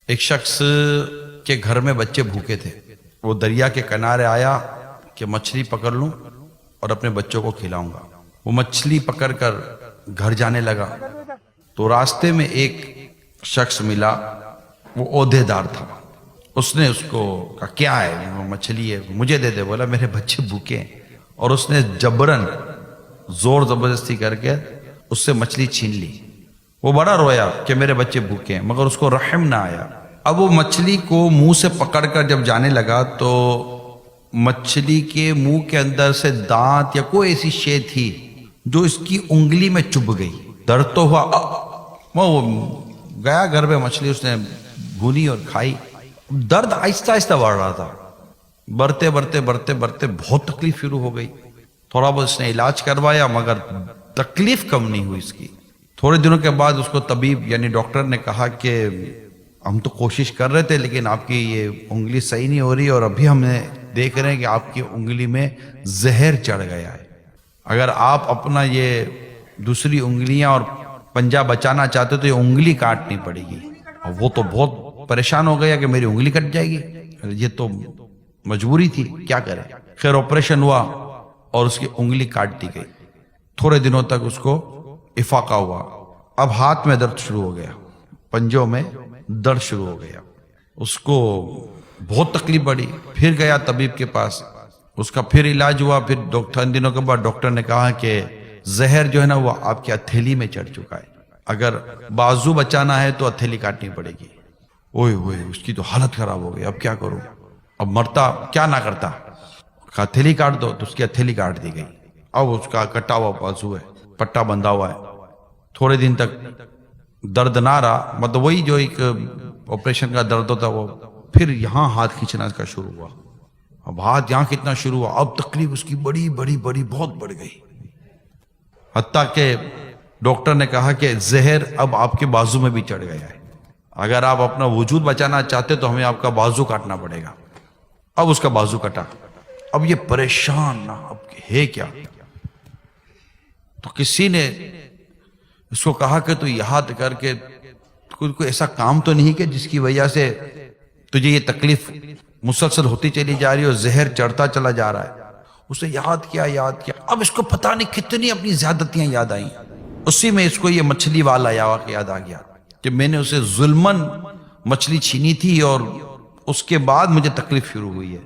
ایک شخص کے گھر میں بچے بھوکے تھے. وہ دریا کے کنارے آیا کہ مچھلی پکڑ لوں اور اپنے بچوں کو کھلاؤں گا. وہ مچھلی پکڑ کر گھر جانے لگا تو راستے میں ایک شخص ملا. وہ عہدے دار تھا. اس نے اس کو کہا کیا ہے؟ وہ مچھلی ہے مجھے دے دے. بولا میرے بچے بھوکے ہیں. اور اس نے جبرن زور زبردستی کر کے اس سے مچھلی چھین لی. وہ بڑا رویا کہ میرے بچے بھوکے ہیں، مگر اس کو رحم نہ آیا. اب وہ مچھلی کو منہ سے پکڑ کر جب جانے لگا تو مچھلی کے منہ کے اندر سے دانت یا کوئی ایسی شے تھی جو اس کی انگلی میں چبھ گئی. درد تو ہوا. وہ گیا گھر میں، مچھلی اس نے بھونی اور کھائی. درد آہستہ آہستہ بڑھ رہا تھا. بڑھتے بڑھتے بڑھتے بڑھتے بہت تکلیف شروع ہو گئی. تھوڑا بہت اس نے علاج کروایا مگر تکلیف کم نہیں ہوئی اس کی. تھوڑے دنوں کے بعد اس کو طبیب یعنی ڈاکٹر نے کہا کہ ہم تو کوشش کر رہے تھے لیکن آپ کی یہ انگلی صحیح نہیں ہو رہی اور ابھی ہم نے دیکھ رہے ہیں کہ آپ کی انگلی میں زہر چڑھ گیا ہے. اگر آپ اپنا یہ دوسری انگلیاں اور پنجہ بچانا چاہتے تو یہ انگلی کاٹنی پڑے گی. اور وہ تو بہت پریشان ہو گیا کہ میری انگلی کٹ جائے گی. یہ تو مجبوری تھی، کیا کرے. خیر آپریشن ہوا اور اس کی انگلی کاٹ دی گئی. تھوڑے دنوں تک اس کو افاقہ ہوا. اب ہاتھ میں درد شروع ہو گیا، پنجوں میں درد شروع ہو گیا. اس کو بہت تکلیف بڑھی. پھر گیا طبیب کے پاس، اس کا پھر علاج ہوا. پھر چند دنوں کے بعد ڈاکٹر نے کہا کہ زہر جو ہے نا وہ آپ کی ہتھیلی میں چڑھ چکا ہے. اگر بازو بچانا ہے تو ہتھیلی کاٹنی پڑے گی. اوئے ہوئے اس کی تو حالت خراب ہو گئی. اب کیا کروں؟ اب مرتا کیا نہ کرتا. ہتھیلی کاٹ دو تو اس کی ہتھیلی کاٹ دی گئی. اب اس کا کٹا ہوا بازو ہے، پٹا بندھا ہوا ہے. تھوڑے دن تک درد نہ رہا، مطلب وہی جو ایک آپریشن کا درد ہوتا وہ. پھر یہاں ہاتھ کھینچنا کا شروع ہوا. اب ہاتھ یہاں کھینچنا شروع ہوا. اب تکلیف اس کی بڑی بڑی بڑی بہت بڑھ گئی. حتیٰ کہ ڈاکٹر نے کہا کہ زہر اب آپ کے بازو میں بھی چڑھ گیا ہے. اگر آپ اپنا وجود بچانا چاہتے تو ہمیں آپ کا بازو کاٹنا پڑے گا. اب اس کا بازو کٹا. اب یہ پریشان نہ، اب ہے کیا. تو کسی نے اس کو کہا کہ تو یاد کر کے کوئی ایسا کام تو نہیں کہ جس کی وجہ سے تجھے یہ تکلیف مسلسل ہوتی چلی جا رہی ہے اور زہر چڑھتا چلا جا رہا ہے. اس نے یاد کیا. اب اس کو پتہ نہیں کتنی اپنی زیادتیاں یاد آئیں. اسی میں اس کو یہ مچھلی والا یاد آ گیا کہ میں نے اسے ظلمن مچھلی چھینی تھی اور اس کے بعد مجھے تکلیف شروع ہوئی ہے.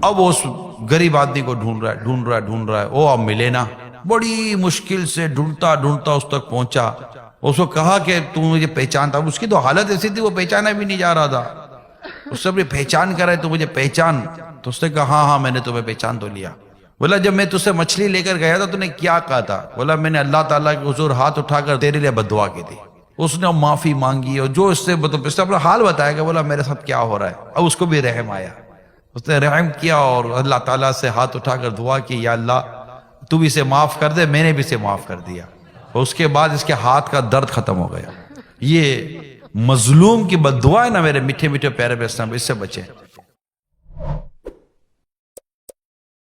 اب وہ اس غریب آدمی کو ڈھونڈ رہا ہے. وہ اب ملے نا. بڑی مشکل سے ڈھونڈتا اس تک پہنچا. اس کو کہا کہ تو مجھے پہچانتا. اس کی تو حالت ایسی تھی وہ پہچانا بھی نہیں جا رہا تھا. اس سے پہچان کرا ہے تو مجھے پہچان. تو اس نے کہا ہاں میں نے تمہیں پہچان تو لیا. بولا جب میں تجھ سے مچھلی لے کر گیا تھا تو نے کیا کہا تھا؟ بولا میں نے اللہ تعالیٰ کے حضور ہاتھ اٹھا کر تیرے لیے بد دعا کی تھی. اس نے معافی مانگی اور جو اس نے اپنا حال بتایا کہ بولا میرے ساتھ کیا ہو رہا ہے. اب اس کو بھی رحم آیا. اس نے رحم کیا اور اللہ تعالیٰ سے ہاتھ اٹھا کر دعا کی یا اللہ تو بھی اسے معاف کر دے. میں نے بھی اسے معاف کر دیا. اور اس کے بعد اس کے ہاتھ کا درد ختم ہو گیا. یہ مظلوم کی بد دعا ہے نا میرے میٹھے میٹھے پیارے اسلام، اس سے بچیں.